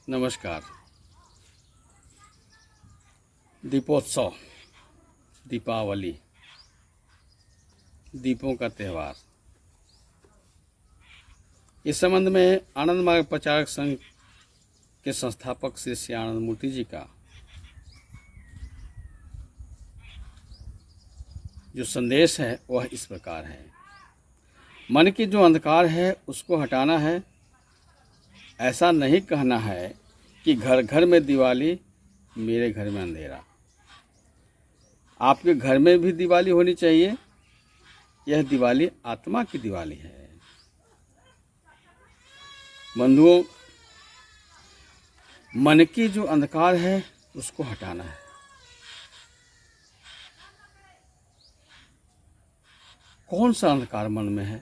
नमस्कार। दीपोत्सव, दीपावली, दीपों का त्यौहार। इस संबंध में आनंद मार्ग प्रचारक संघ के संस्थापक श्री श्री आनंद मूर्ति जी का जो संदेश है वह इस प्रकार है। मन की जो अंधकार है उसको हटाना है। ऐसा नहीं कहना है कि घर घर में दिवाली, मेरे घर में अंधेरा। आपके घर में भी दिवाली होनी चाहिए। यह दिवाली आत्मा की दिवाली है। बंधुओं, मन की जो अंधकार है उसको हटाना है। कौन सा अंधकार मन में है?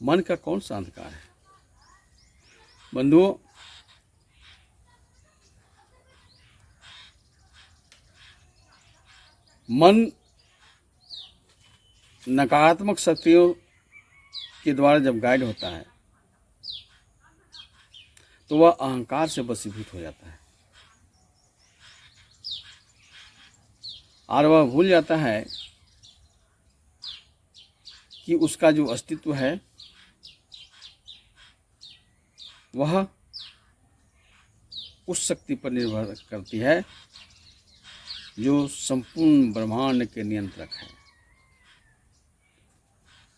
मन का कौन सा अंधकार है? बंधुओं, मन नकारात्मक शक्तियों के द्वारा जब गाइड होता है तो वह अहंकार से वशीभूत हो जाता है और वह भूल जाता है कि उसका जो अस्तित्व है वह उस शक्ति पर निर्भर करती है जो संपूर्ण ब्रह्मांड के नियंत्रक है।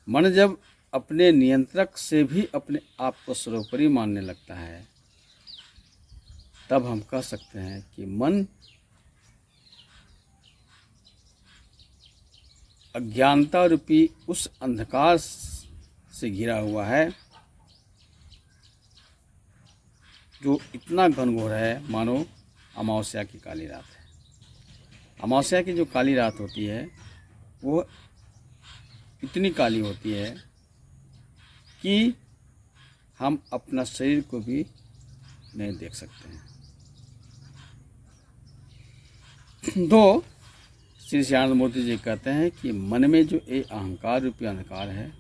मन जब अपने नियंत्रक से भी अपने आप को सर्वोपरि मानने लगता है तब हम कह सकते हैं कि मन अज्ञानता रूपी उस अंधकार से घिरा हुआ है जो इतना घनघोर है मानो अमावस्या की काली रात है। अमावस्या की जो काली रात होती है वो इतनी काली होती है कि हम अपना शरीर को भी नहीं देख सकते हैं। तो श्री श्री आनंद मूर्ति जी कहते हैं कि मन में जो ये अहंकार रूपी अंधकार है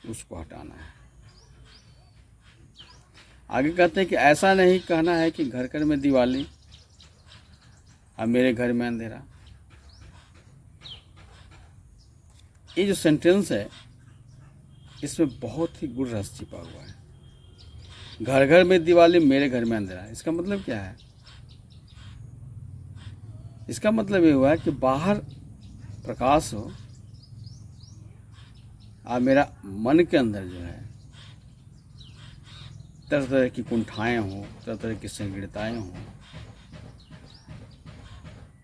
उसको हटाना है। आगे कहते हैं कि ऐसा नहीं कहना है कि घर घर में दिवाली और मेरे घर में अंधेरा। ये जो सेंटेंस है इसमें बहुत ही गूढ़ रहस्य छिपा हुआ है। घर घर में दिवाली, मेरे घर में अंधेरा, इसका मतलब क्या है? इसका मतलब ये हुआ है कि बाहर प्रकाश हो और मेरा मन के अंदर जो है तरह तरह की कुंठाएं हों, तरह तरह की संकीर्णताएं हों,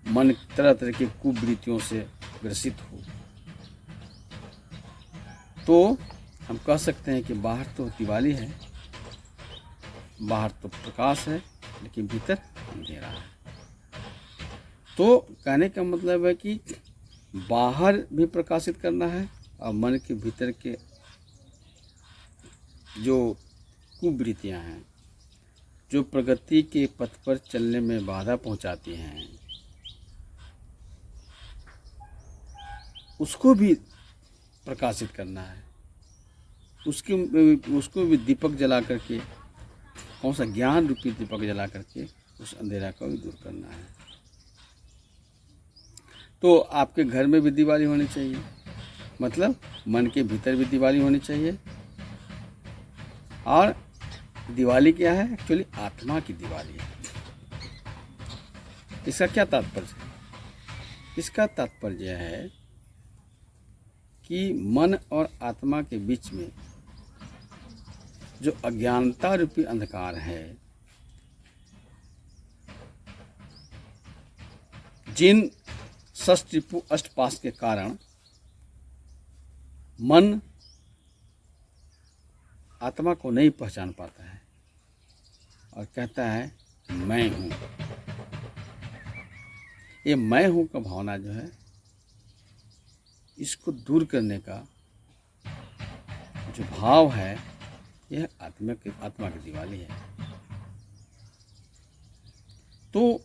मन तरह तरह की कुवृत्तियों से ग्रसित हो, तो हम कह सकते हैं कि बाहर तो दिवाली है, बाहर तो प्रकाश है, लेकिन भीतर अंधेरा है। तो कहने का मतलब है कि बाहर भी प्रकाशित करना है और मन के भीतर के जो कुवृत्तियाँ हैं, जो प्रगति के पथ पर चलने में बाधा पहुंचाती हैं, उसको भी प्रकाशित करना है। उसको भी दीपक जला करके, कौन सा ज्ञान रूपी दीपक जला करके उस अंधेरा को भी दूर करना है। तो आपके घर में भी दिवाली होनी चाहिए, मतलब मन के भीतर भी दिवाली होनी चाहिए। और दिवाली क्या है? एक्चुअली आत्मा की दिवाली है। इसका क्या तात्पर्य है? इसका तात्पर्य है कि मन और आत्मा के बीच में जो अज्ञानता रूपी अंधकार है, जिन षष्टिपु अष्टपाश के कारण मन आत्मा को नहीं पहचान पाता है और कहता है मैं हूँ। ये मैं हूँ का भावना जो है, इसको दूर करने का जो भाव है, यह आत्मा की दिवाली है। तो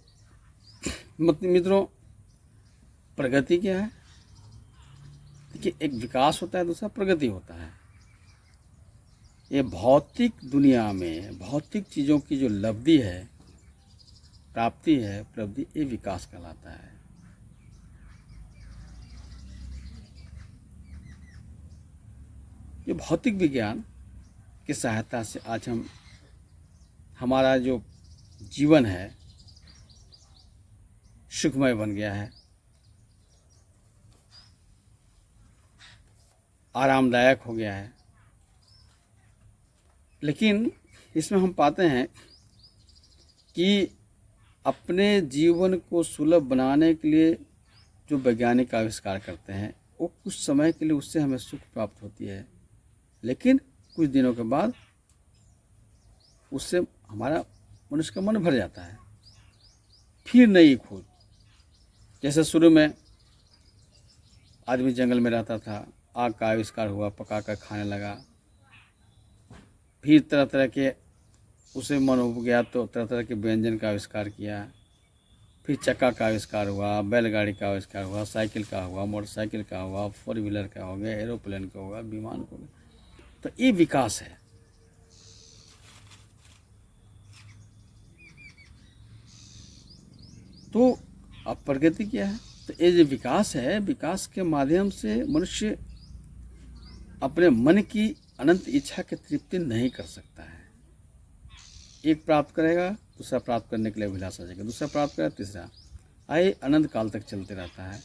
मित्रों, प्रगति क्या है? देखिए, एक विकास होता है, दूसरा प्रगति होता है। ये भौतिक दुनिया में भौतिक चीज़ों की जो लब्धि है, प्राप्ति है, उपलब्धि, ये विकास कहलाता है। ये भौतिक विज्ञान की सहायता से आज हमारा जो जीवन है सुखमय बन गया है, आरामदायक हो गया है। लेकिन इसमें हम पाते हैं कि अपने जीवन को सुलभ बनाने के लिए जो वैज्ञानिक आविष्कार करते हैं, वो कुछ समय के लिए उससे हमें सुख प्राप्त होती है, लेकिन कुछ दिनों के बाद उससे हमारा मनुष्य का मन भर जाता है। फिर नई खोज, जैसे शुरू में आदमी जंगल में रहता था, आग का आविष्कार हुआ, पका कर खाने लगा, फिर तरह तरह के उसे मन हो गया तो तरह तरह के व्यंजन का आविष्कार किया, फिर चक्का का आविष्कार हुआ, बैलगाड़ी का आविष्कार हुआ, साइकिल का हुआ, मोटरसाइकिल का हुआ, 4 व्हीलर का हो गया, एरोप्लेन का होगा, विमान का होगा। तो ये विकास है। तो अब प्रगति क्या है? तो ये जो विकास है, विकास के माध्यम से मनुष्य अपने मन की अनंत इच्छा की तृप्ति नहीं कर सकता है। एक प्राप्त करेगा, दूसरा प्राप्त करने के लिए अभिलाषा जाएगा, दूसरा प्राप्त करेगा, तीसरा, आए अनंत काल तक चलते रहता है।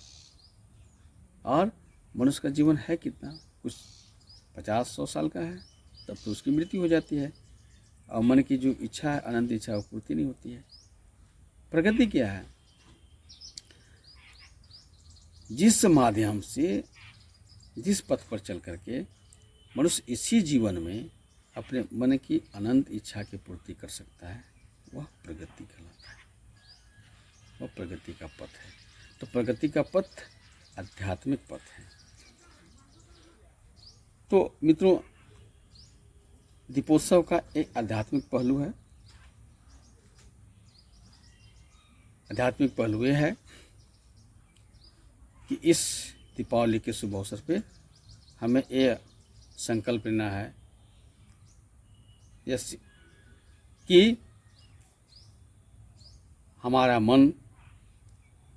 और मनुष्य का जीवन है कितना? कुछ 50-100 साल का है, तब तो उसकी मृत्यु हो जाती है। और मन की जो इच्छा है, अनंत इच्छा, वो पूर्ति नहीं होती है। प्रगति क्या है? जिस माध्यम से, जिस पथ पर चल करके मनुष्य इसी जीवन में अपने मन की अनंत इच्छा की पूर्ति कर सकता है, वह प्रगति कहलाता है, वह प्रगति का पथ है। तो प्रगति का पथ आध्यात्मिक पथ है। तो मित्रों, दीपोत्सव का एक आध्यात्मिक पहलू है। आध्यात्मिक पहलू यह है कि इस दीपावली के शुभ अवसर पे हमें ये संकल्प लेना है कि हमारा मन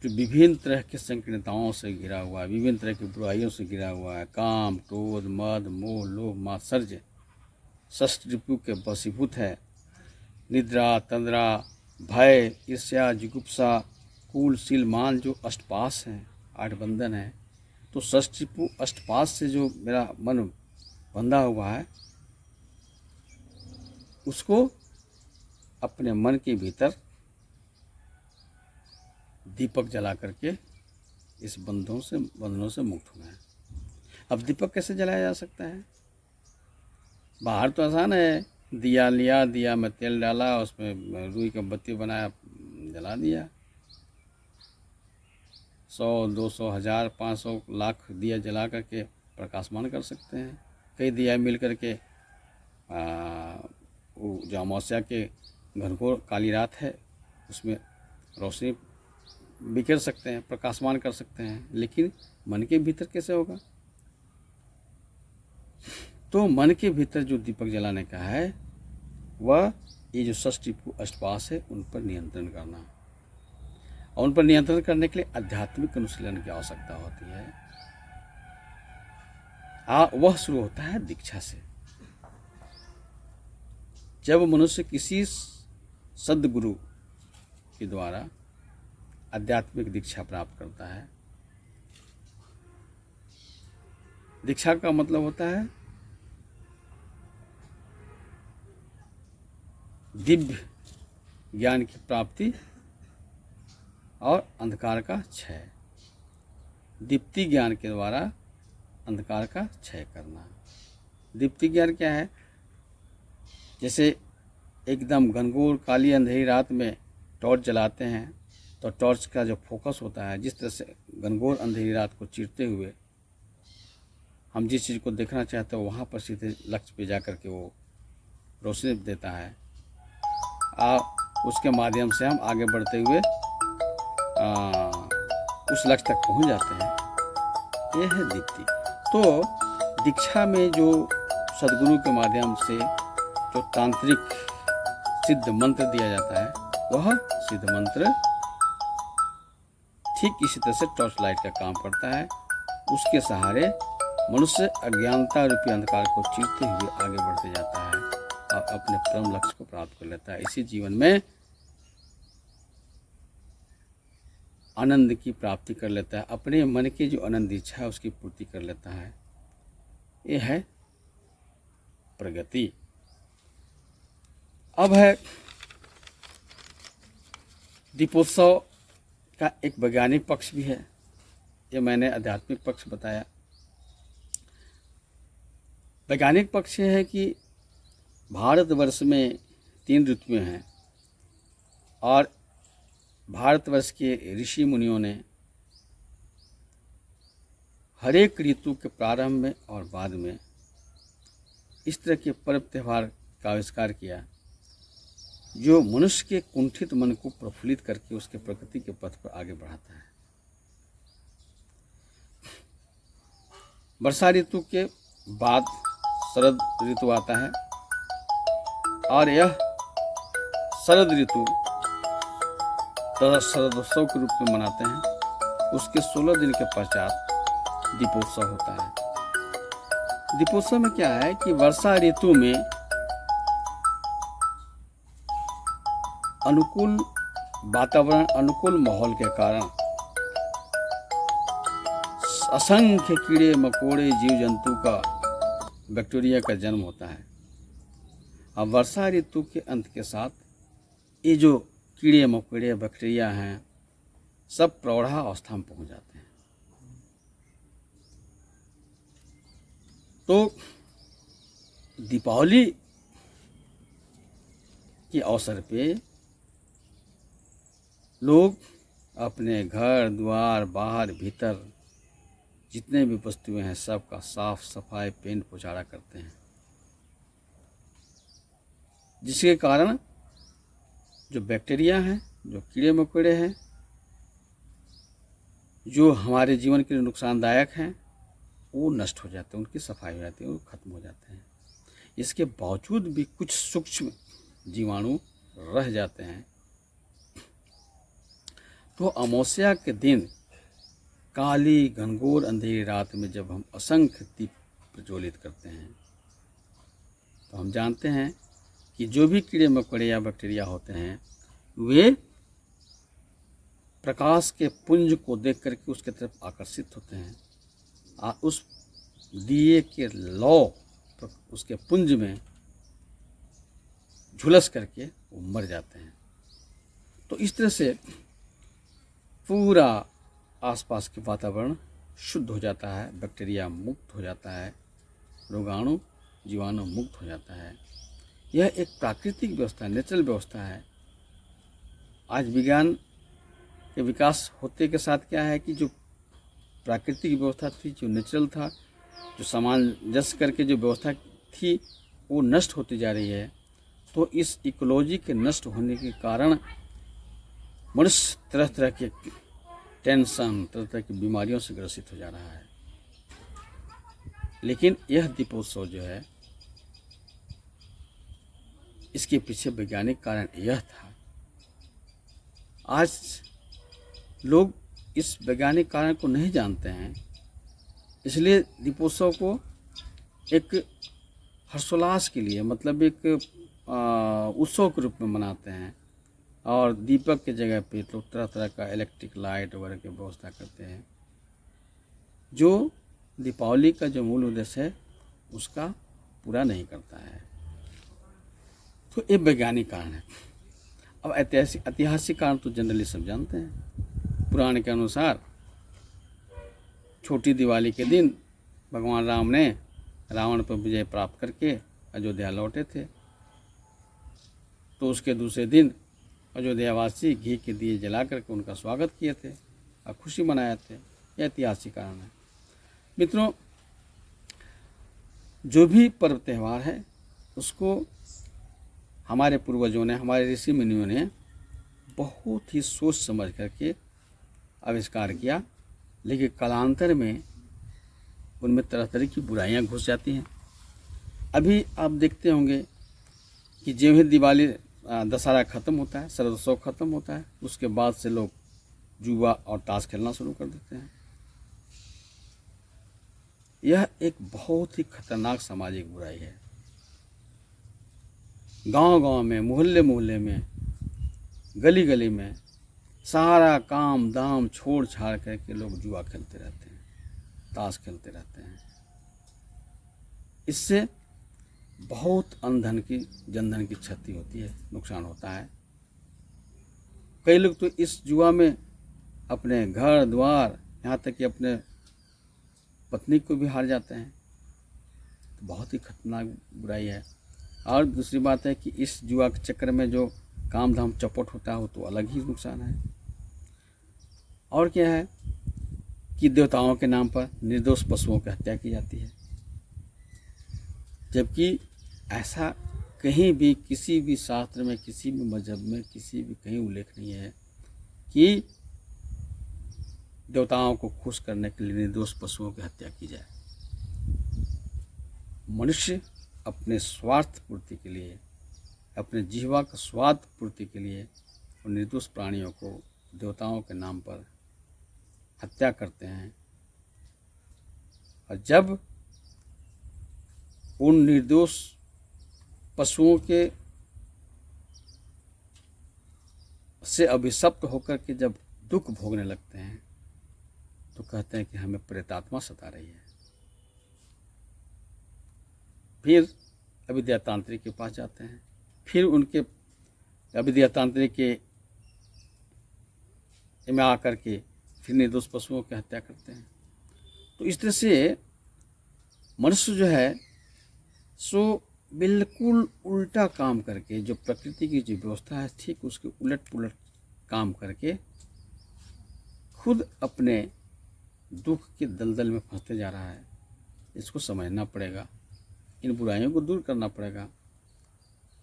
जो विभिन्न तरह के संकीर्णताओं से घिरा हुआ है, विभिन्न तरह की बुराइयों से घिरा हुआ है, काम, क्रोध, मद, मोह, लोभ, मात्सर्य, षष्ठ रिपु के वशीभूत है, निद्रा, तंद्रा, भय, ईर्ष्या, जुगुप्सा, कुल, शील, मान, जो अष्टपाश हैं, 8 बंधन है। तो षष्ठ रिपु अष्टपाश से जो मेरा मन बंधा हुआ है, उसको अपने मन के भीतर दीपक जला करके इस बंधनों से मुक्त होना है। अब दीपक कैसे जलाया जा सकता है? बाहर तो आसान है, दिया लिया, दिया में तेल डाला, उसमें रुई का बत्ती बनाया, जला दिया। 100, 200, 1000, 500, लाख दिया जला करके प्रकाशमान कर सकते हैं। कई दिया मिल करके वो जो अमावस्या के घनघोर काली रात है, उसमें रोशनी बिखेर सकते हैं, प्रकाशमान कर सकते हैं। लेकिन मन के भीतर कैसे होगा? तो मन के भीतर जो दीपक जलाने का है, वह ये जो षष्ठ रिपु अष्टपाश है, उन पर नियंत्रण करना। और उन पर नियंत्रण करने के लिए आध्यात्मिक अनुशीलन की आवश्यकता होती है। वह शुरू होता है दीक्षा से। जब मनुष्य किसी सद्गुरु के द्वारा आध्यात्मिक दीक्षा प्राप्त करता है, दीक्षा का मतलब होता है दिव्य ज्ञान की प्राप्ति और अंधकार का क्षय। दीप्ति ज्ञान के द्वारा अंधकार का क्षय करना। दीप्ति ज्ञान क्या है? जैसे एकदम घनघोर काली अंधेरी रात में टॉर्च जलाते हैं, तो टॉर्च का जो फोकस होता है, जिस तरह से घनघोर अंधेरी रात को चीरते हुए हम जिस चीज़ को देखना चाहते हैं, वहाँ पर सीधे लक्ष्य पे जा कर के वो रोशनी देता है। उसके माध्यम से हम आगे बढ़ते हुए उस लक्ष्य तक पहुँच जाते हैं। ये है दीप्ति। तो दीक्षा में जो सद्गुरु के माध्यम से जो तांत्रिक सिद्ध मंत्र दिया जाता है वह सिद्ध मंत्र ठीक इसी तरह से टॉर्च लाइट का काम करता है। उसके सहारे मनुष्य अज्ञानता रूपी अंधकार को चीरते हुए आगे बढ़ते जाता है और अपने परम लक्ष्य को प्राप्त कर लेता है। इसी जीवन में आनंद की प्राप्ति कर लेता है, अपने मन की जो आनंद इच्छा है उसकी पूर्ति कर लेता है। ये है प्रगति। अब है दीपोत्सव का एक वैज्ञानिक पक्ष भी है। ये मैंने आध्यात्मिक पक्ष बताया। वैज्ञानिक पक्ष ये है कि भारतवर्ष में 3 ऋतुएं हैं और भारतवर्ष के ऋषि मुनियों ने हर एक ऋतु के प्रारंभ में और बाद में इस तरह के पर्व त्यौहार का आविष्कार किया जो मनुष्य के कुंठित मन को प्रफुल्लित करके उसके प्रकृति के पथ पर आगे बढ़ाता है। वर्षा ऋतु के बाद शरद ऋतु आता है और यह शरद ऋतु शरदोत्सव के रूप में मनाते हैं। उसके 16 दिन के पश्चात दीपोत्सव होता है। दीपोत्सव में क्या है कि वर्षा ऋतु में अनुकूल वातावरण, अनुकूल माहौल के कारण असंख्य कीड़े मकोड़े जीव जंतु का बैक्टीरिया का जन्म होता है। अब वर्षा ऋतु के अंत के साथ ये जो कीड़े मकोड़े बैक्टीरिया हैं सब प्रौढ़ा अवस्था में पहुंच जाते हैं। तो दीपावली के अवसर पे लोग अपने घर द्वार बाहर भीतर जितने भी वस्तुएं हैं सबका साफ सफाई पेंट पोछाड़ा करते हैं, जिसके कारण जो बैक्टीरिया हैं, जो कीड़े मकोड़े हैं, जो हमारे जीवन के लिए नुकसानदायक हैं वो नष्ट हो जाते हैं, उनकी सफाई हो जाती है, वो खत्म हो जाते हैं। इसके बावजूद भी कुछ सूक्ष्म जीवाणु रह जाते हैं। तो अमावस्या के दिन काली घनघोर अंधेरी रात में जब हम असंख्य दीप प्रज्वलित करते हैं तो हम जानते हैं कि जो भी कीड़े मकोड़े या बैक्टीरिया होते हैं वे प्रकाश के पुंज को देख करके उसके तरफ आकर्षित होते हैं और उस दिए के लौ उसके पुंज में झुलस करके वो मर जाते हैं। तो इस तरह से पूरा आसपास के वातावरण शुद्ध हो जाता है, बैक्टीरिया मुक्त हो जाता है, रोगाणु जीवाणु मुक्त हो जाता है। यह एक प्राकृतिक व्यवस्था, नेचुरल व्यवस्था है। आज विज्ञान के विकास होते के साथ क्या है कि जो प्राकृतिक व्यवस्था थी, जो नेचुरल था, जो सामंजस्य करके जो व्यवस्था थी वो नष्ट होती जा रही है। तो इस इकोलॉजी के नष्ट होने के कारण मनुष्य तरह तरह के टेंशन, तरह तरह की बीमारियों से ग्रसित हो जा रहा है। लेकिन यह दीपोत्सव जो है इसके पीछे वैज्ञानिक कारण यह था। आज लोग इस वैज्ञानिक कारण को नहीं जानते हैं, इसलिए दीपोत्सव को एक हर्षोल्लास के लिए, मतलब एक उत्सव के रूप में मनाते हैं और दीपक के जगह पे लोग तरह तरह का इलेक्ट्रिक लाइट वगैरह की व्यवस्था करते हैं, जो दीपावली का जो मूल उद्देश्य है उसका पूरा नहीं करता है। तो ये वैज्ञानिक कारण है। अब ऐतिहासिक कारण तो जनरली सब जानते हैं। पुराण के अनुसार छोटी दिवाली के दिन भगवान राम ने रावण पर विजय प्राप्त करके अयोध्या लौटे थे। तो उसके दूसरे दिन अयोध्यावासी घी के दिए जला करके उनका स्वागत किए थे और खुशी मनाए थे। यह ऐतिहासिक कारण है। मित्रों, जो भी पर्व त्यौहार है उसको हमारे पूर्वजों ने, हमारे ऋषि मुनियों ने बहुत ही सोच समझ करके आविष्कार किया, लेकिन कालांतर में उनमें तरह तरह की बुराइयां घुस जाती हैं। अभी आप देखते होंगे कि जो ही दिवाली दशहरा ख़त्म होता है, शरदोत्सव ख़त्म होता है, उसके बाद से लोग जुआ और ताश खेलना शुरू कर देते हैं। यह एक बहुत ही खतरनाक सामाजिक बुराई है। गांव-गांव में, मोहल्ले-मोहल्ले में, गली-गली में सारा काम दाम छोड़ छाड़ करके लोग जुआ खेलते रहते हैं, ताश खेलते रहते हैं। इससे बहुत जनधन की क्षति होती है, नुकसान होता है। कई लोग तो इस जुआ में अपने घर द्वार, यहाँ तक कि अपने पत्नी को भी हार जाते हैं। तो बहुत ही खतरनाक बुराई है। और दूसरी बात है कि इस जुआ के चक्कर में जो काम धाम चौपट होता है वो तो अलग ही नुकसान है। और क्या है कि देवताओं के नाम पर निर्दोष पशुओं की हत्या की जाती है, जबकि ऐसा कहीं भी किसी भी शास्त्र में, किसी भी मजहब में, किसी भी कहीं उल्लेख नहीं है कि देवताओं को खुश करने के लिए निर्दोष पशुओं की हत्या की जाए। मनुष्य अपने स्वार्थ पूर्ति के लिए, अपने जीवा का स्वाद पूर्ति के लिए और निर्दोष प्राणियों को देवताओं के नाम पर हत्या करते हैं। और जब उन निर्दोष पशुओं के से अभिशप्त होकर के जब दुख भोगने लगते हैं तो कहते हैं कि हमें प्रेतात्मा सता रही है। फिर अविद्या तांत्रिक के पास जाते हैं, फिर उनके अविद्या तांत्रिक के में आकर के फिर निर्दोष पशुओं की हत्या करते हैं। तो इस तरह से मनुष्य जो है सो बिल्कुल उल्टा काम करके, जो प्रकृति की जो व्यवस्था है ठीक उसके उलट पुलट काम करके खुद अपने दुख के दलदल में फंसते जा रहा है। इसको समझना पड़ेगा, इन बुराइयों को दूर करना पड़ेगा।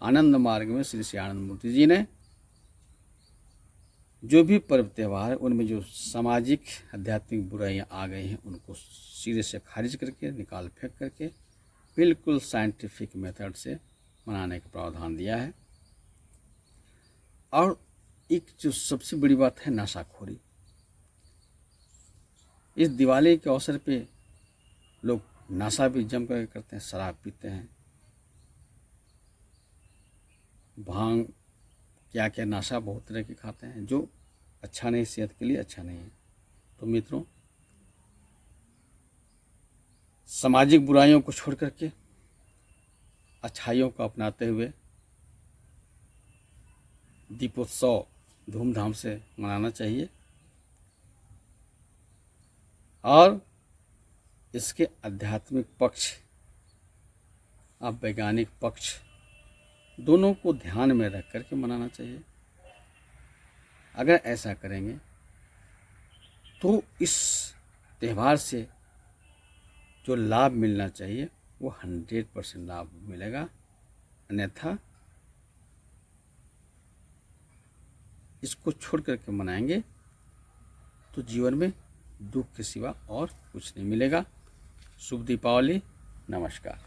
आनंद मार्ग में श्री श्री आनंद मूर्ति जी ने जो भी पर्व त्यौहार है उनमें जो सामाजिक आध्यात्मिक बुराइयां आ गई हैं उनको सिरे से खारिज करके, निकाल फेंक करके बिल्कुल साइंटिफिक मेथड से मनाने का प्रावधान दिया है। और एक जो सबसे बड़ी बात है नशाखोरी। इस दिवाली के अवसर पे लोग नशा भी जम करके करते हैं, शराब पीते हैं, भांग, क्या क्या नशा बहुत तरह के खाते हैं जो अच्छा नहीं, सेहत के लिए अच्छा नहीं है। तो मित्रों, सामाजिक बुराइयों को छोड़ करके अच्छाइयों को अपनाते हुए दीपोत्सव धूमधाम से मनाना चाहिए और इसके आध्यात्मिक पक्ष और वैज्ञानिक पक्ष दोनों को ध्यान में रख करके मनाना चाहिए। अगर ऐसा करेंगे तो इस त्यौहार से जो लाभ मिलना चाहिए वो 100% लाभ मिलेगा। अन्यथा इसको छोड़ करके मनाएंगे तो जीवन में दुख के सिवा और कुछ नहीं मिलेगा। शुभ दीपावली, नमस्कार।